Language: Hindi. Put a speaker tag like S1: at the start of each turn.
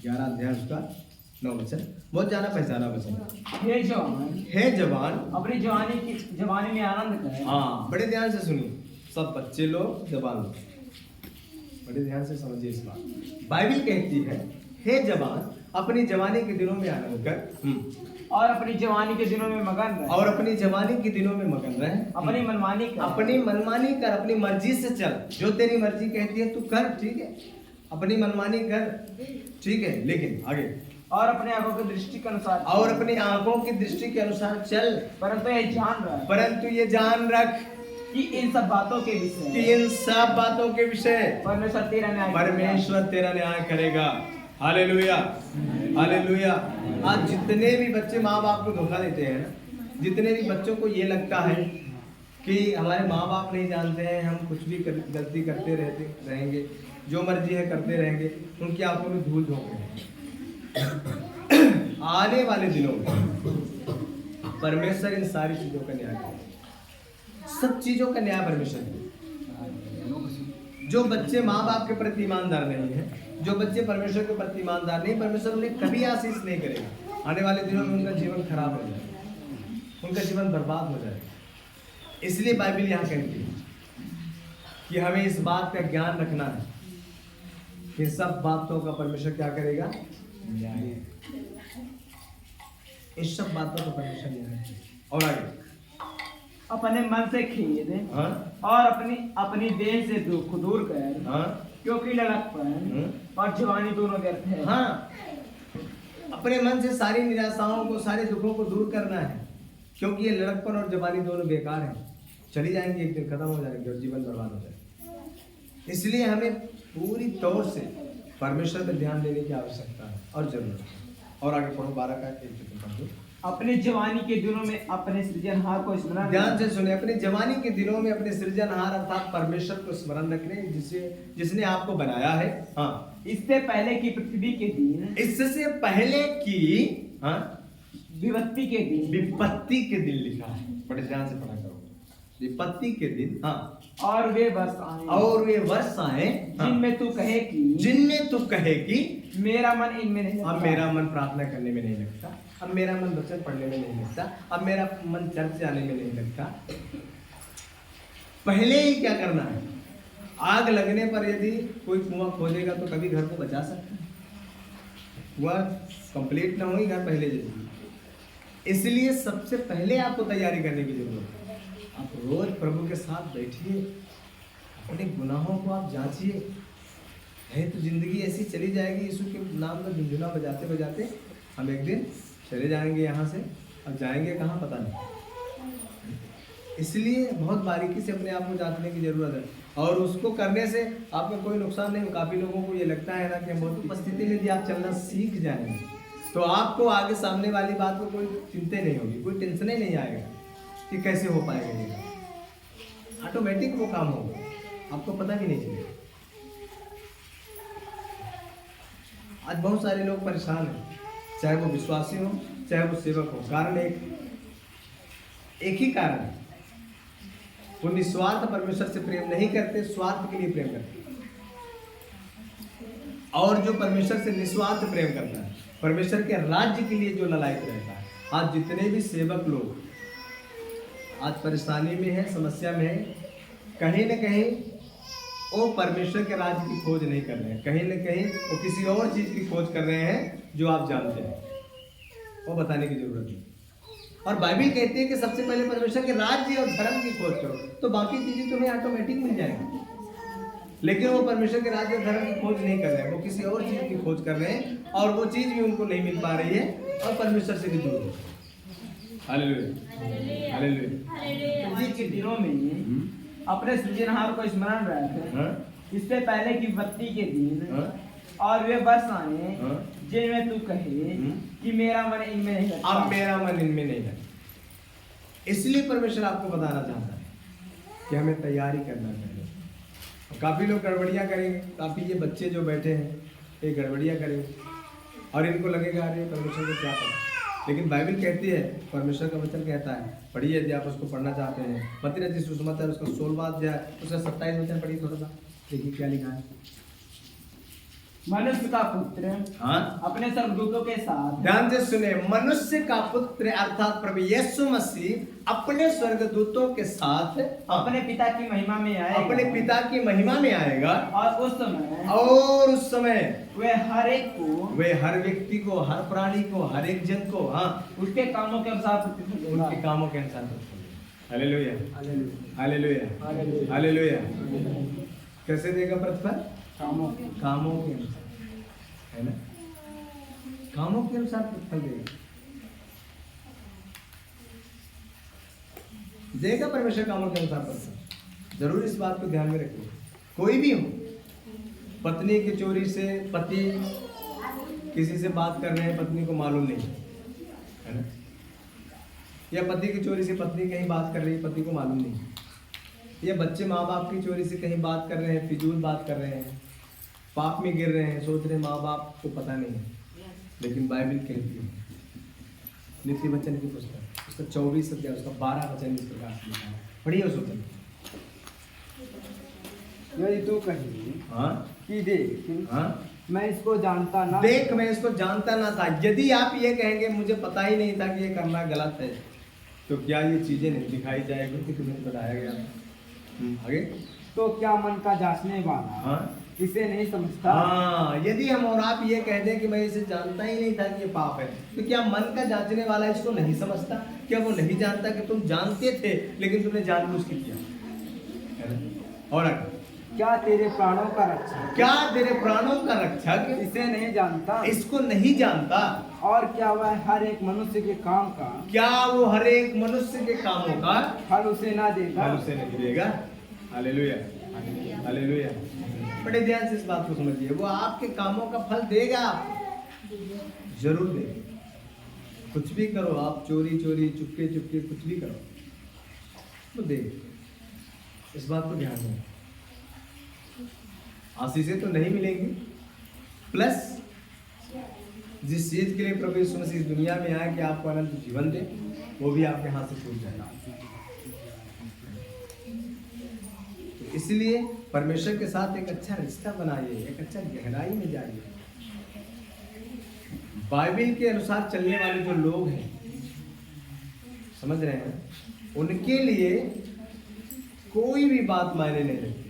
S1: 11 अध्याय उसका 9 वचन, बहुत जाना पहचाना वचन। हे जवान
S2: अपनी जवानी में आनंद करें।
S1: हाँ, बड़े ध्यान से सुनिए सब बच्चे लोग, जवान लोग, बड़े ध्यान से समझिए इस बात। बाइबल कहती है हे जवान अपनी जवानी के दिनों में आनंद कर,
S2: और अपनी जवानी के दिनों में मगन रहे।
S1: और अपनी जवानी के दिनों में मगन रहे।
S2: अपनी मनमानी कर,
S1: अपनी मनमानी कर, अपनी मर्जी से चल, जो तेरी मर्जी कहती है तू कर, ठीक है, अपनी मनमानी कर, ठीक है, लेकिन आगे
S2: और अपने आंखों की दृष्टि के अनुसार,
S1: और अपनी आंखों की दृष्टि के अनुसार चल,
S2: परंतु ये जान रहा है,
S1: परंतु ये जान रख
S2: कि इन सब बातों के
S1: कि
S2: विषय,
S1: इन सब बातों के विषय परमेश्वर तेरा न्याय करेगा। Hallelujah, hallelujah. आज जितने भी बच्चे माँ बाप को धोखा देते हैं ना, जितने भी बच्चों को ये लगता है कि हमारे माँ बाप नहीं जानते हैं, हम कुछ भी गलती करते रहेंगे, जो मर्जी है करते रहेंगे, उनकी आंखों में धूल झोंक रहे हैं। आने वाले दिनों में परमेश्वर इन सारी चीजों का न्याय करेगा, सब चीजों का न्याय परमेश्वर करेगा। जो बच्चे माँ बाप के प्रति ईमानदार नहीं है, जो बच्चे परमेश्वर के प्रति ईमानदार नहीं, परमेश्वर उन्हें कभी आशीष नहीं करेगा। आने वाले दिनों में उनका जीवन खराब हो जाएगा, उनका जीवन बर्बाद हो जाएगा। इसलिए बाइबल यहाँ कहती है कि हमें इस बात का ज्ञान रखना है कि सब बातों का परमेश्वर क्या करेगा, न्याय। इस सब बातों का परमेश्वर न्याय। और आगे
S2: अपने मन से खेद,
S1: हाँ?
S2: और अपनी देह से दुख दूर कर,
S1: हाँ?
S2: क्योंकि लड़कपन और जवानी दोनों व्यर्थ है।
S1: हाँ, अपने मन से सारी निराशाओं को, सारे दुखों को दूर करना है, क्योंकि ये लड़कपन और जवानी दोनों बेकार हैं, चली जाएंगी, एक दिन खत्म हो जाएंगे और जीवन बर्बाद हो जाएगा। इसलिए हमें पूरी तौर से परमेश्वर पर ध्यान देने की आवश्यकता है और जरूरत है। और आगे पढ़ो 12 का 1 पढ़ो।
S2: अपने जवानी के दिनों में अपने सृजनहार को स्मरण,
S1: ध्यान से सुने, अपने जवानी के दिनों में अपने सृजनहार अर्थात परमेश्वर को स्मरण रखने, जिसने आपको बनाया है। हाँ,
S2: इससे पहले की पृथ्वी के दिन,
S1: इससे पहले की, हाँ,
S2: विपत्ति के दिन,
S1: विपत्ति के दिन लिखा है, बड़े ध्यान से पढ़ा करो, विपत्ति के दिन। हाँ,
S2: और वे वर्ष आए,
S1: और वे वर्ष आए, हाँ,
S2: जिनमें तू कहे कि मेरा मन इनमें नहीं लगता।
S1: अब मेरा मन प्रार्थना करने में नहीं लगता, अब मेरा मन वचन पढ़ने में नहीं लगता, अब मेरा मन चर्च जाने में नहीं लगता। पहले ही क्या करना है, आग लगने पर यदि कोई कुआं खोदेगा तो कभी घर को बचा सकता है, कुआं कंप्लीट ना होगी घर पहले जैसे। इसलिए सबसे पहले आपको तैयारी करने की जरूरत है। आप रोज प्रभु के साथ बैठिए, अपने गुनाहों को आप जांचिए, नहीं तो जिंदगी ऐसी चली जाएगी। यीशु के नाम का झुंझुना बजाते बजाते हम एक दिन चले जाएंगे यहाँ से, अब जाएंगे कहाँ पता नहीं। इसलिए बहुत बारीकी से अपने आप को जांचने की जरूरत है, और उसको करने से आपका कोई नुकसान नहीं हो। काफ़ी लोगों को ये लगता है ना कि बहुत उपस्थिति में यदि आप चलना सीख जाएंगे तो आपको आगे सामने वाली बात को कोई चिंता नहीं होगी, कोई टेंशन ही नहीं आएगा कि कैसे हो पाएगा ये, ऑटोमेटिक वो काम होगा, आपको पता भी नहीं चलेगा। आज बहुत सारे लोग परेशान हैं, चाहे वो विश्वासी हो चाहे वो सेवक हो। कारण एक ही कारण है, वो निस्वार्थ परमेश्वर से प्रेम नहीं करते, स्वार्थ के लिए प्रेम करते। और जो परमेश्वर से निस्वार्थ प्रेम करता है, परमेश्वर के राज्य के लिए जो ललायत रहता है। आज जितने भी सेवक लोग आज परेशानी में है, समस्या में है, कहीं न कहीं वो परमेश्वर के राज्य की खोज नहीं कर रहे हैं, कहीं न कहीं वो किसी और चीज़ की खोज कर रहे हैं जो आप जानते हैं, वो बताने की जरूरत नहीं। और बाइबल कहती है कि सबसे पहले परमेश्वर के राज्य और धर्म की खोज करो, तो बाकी चीज़ें तुम्हें ऑटोमेटिक मिल जाएंगी। लेकिन वो परमेश्वर के राज्य और धर्म की खोज नहीं कर रहे हैं, वो किसी और चीज़ की खोज कर रहे हैं, और वो चीज़ भी उनको नहीं मिल पा रही है, और परमेश्वर से भी दूर है। Hallelujah, hallelujah.
S2: के दिनों में अपने सृजनहार को स्मरण रखे, इससे पहले की विपत्ति के दिन, और वे वर्ष आए जिनमें तू कहे कि मेरा मन इनमें नहीं लगता।
S1: अब मेरा मन इनमें नहीं लगता। इसलिए परमेश्वर आपको बताना चाहता है कि हमें तैयारी करना चाहिए। काफ़ी लोग गड़बड़ियाँ करेंगे, काफ़ी ये बच्चे जो बैठे हैं ये गड़बड़ियाँ करेंगे, और इनको लगेगा अरे परमेश्वर को क्या पता। लेकिन बाइबल कहती है, परमेश्वर का वचन कहता है, पढ़िए यदि आप उसको पढ़ना चाहते हैं, मत्ती रचित सुसमाचार उसका 16वां अध्याय उसका 27 वचन पढ़िए थोड़ा सा, देखिए क्या लिखा है।
S2: मनुष्य का पुत्र
S1: हाँ,
S2: अपने स्वर्गदूतों के साथ
S1: ध्यान से सुने, मनुष्य का पुत्र अर्थात प्रभु यीशु मसीह अपने स्वर्गदूतों के साथ
S2: अपने पिता की महिमा में आएगा।
S1: अपने पिता की महिमा में आएगा।
S2: और उस समय वे हर एक को,
S1: वे हर व्यक्ति को, हर प्राणी को, हर एक जन को, हाँ,
S2: उसके कामों के अनुसार प्रतिफल देगा।
S1: उनके कामों के अनुसार प्रतिफल देगा। Hallelujah,
S2: hallelujah,
S1: hallelujah,
S2: hallelujah.
S1: Hallelujah. कैसे देगा प्रतिफल?
S2: कामों
S1: कामों के अनुसार, है ना? कामों के अनुसार प्रतिफल देगा परमेश्वर, कामों के अनुसार प्रतिफल। जरूर इस बात को ध्यान में रखिए। कोई भी हो, पत्नी की चोरी से पति किसी से बात कर रहे हैं, पत्नी को मालूम नहीं, है ना? या पति की चोरी से पत्नी कहीं बात कर रही है, पति को मालूम नहीं, या बच्चे माँ बाप की चोरी से कहीं बात कर रहे हैं, फिजूल बात कर रहे हैं, पाप में गिर रहे हैं, सोच रहे हैं माँ बाप को पता नहीं है, लेकिन बाइबल कहती है, नीति वचन की पुस्तक, उसका 24 अध्याय, उसका 12 वचन इस प्रकार से लिखा है। पढ़िए उस वचन।
S2: यदि तू कहीं
S1: हाँ,
S2: कि देख,
S1: हाँ,
S2: मैं इसको जानता ना,
S1: देख मैं इसको जानता ना था। यदि आप ये कहेंगे मुझे पता ही नहीं था कि ये करना गलत है, तो क्या ये चीजें नहीं दिखाई जाएगी कि तुम्हें बताया गया? आगे,
S2: तो क्या मन का जांचने वाला
S1: हाँ,
S2: इसे नहीं समझता?
S1: हाँ, यदि हम और आप ये कह दें कि मैं इसे जानता ही नहीं था कि ये पाप है, तो क्या मन का जांचने वाला इसको नहीं समझता? क्या वो नहीं जानता कि तुम जानते थे लेकिन तुमने जानबूझ के किया, है ना? और आगे,
S2: क्या तेरे प्राणों का रक्षक,
S1: क्या तेरे प्राणों का रक्षक
S2: इसे नहीं जानता?
S1: इसको नहीं जानता?
S2: और क्या वह हर एक मनुष्य के काम का,
S1: क्या वो हर एक मनुष्य के कामों का
S2: फल उसे ना देगा?
S1: फल उसे नहीं देगा? Hallelujah, hallelujah. बड़े ध्यान से इस बात को समझिए, वो आपके कामों का फल देगा, जरूर देगा। कुछ भी करो आप, चोरी चोरी, चुपके चुपके, कुछ भी करो, वो देगा। इस बात को ध्यान में, आशीषें तो नहीं मिलेंगी, प्लस जिस चीज के लिए प्रभु यीशु मसीह इस दुनिया में आए कि आपको अनंत जीवन दे, वो भी आपके हाथ से छूट जाएगा। तो इसलिए परमेश्वर के साथ एक अच्छा रिश्ता बनाइए, एक अच्छा गहराई में जाइए। बाइबल के अनुसार चलने वाले जो लोग हैं, समझ रहे हैं, उनके लिए कोई भी बात मायने नहीं रखती।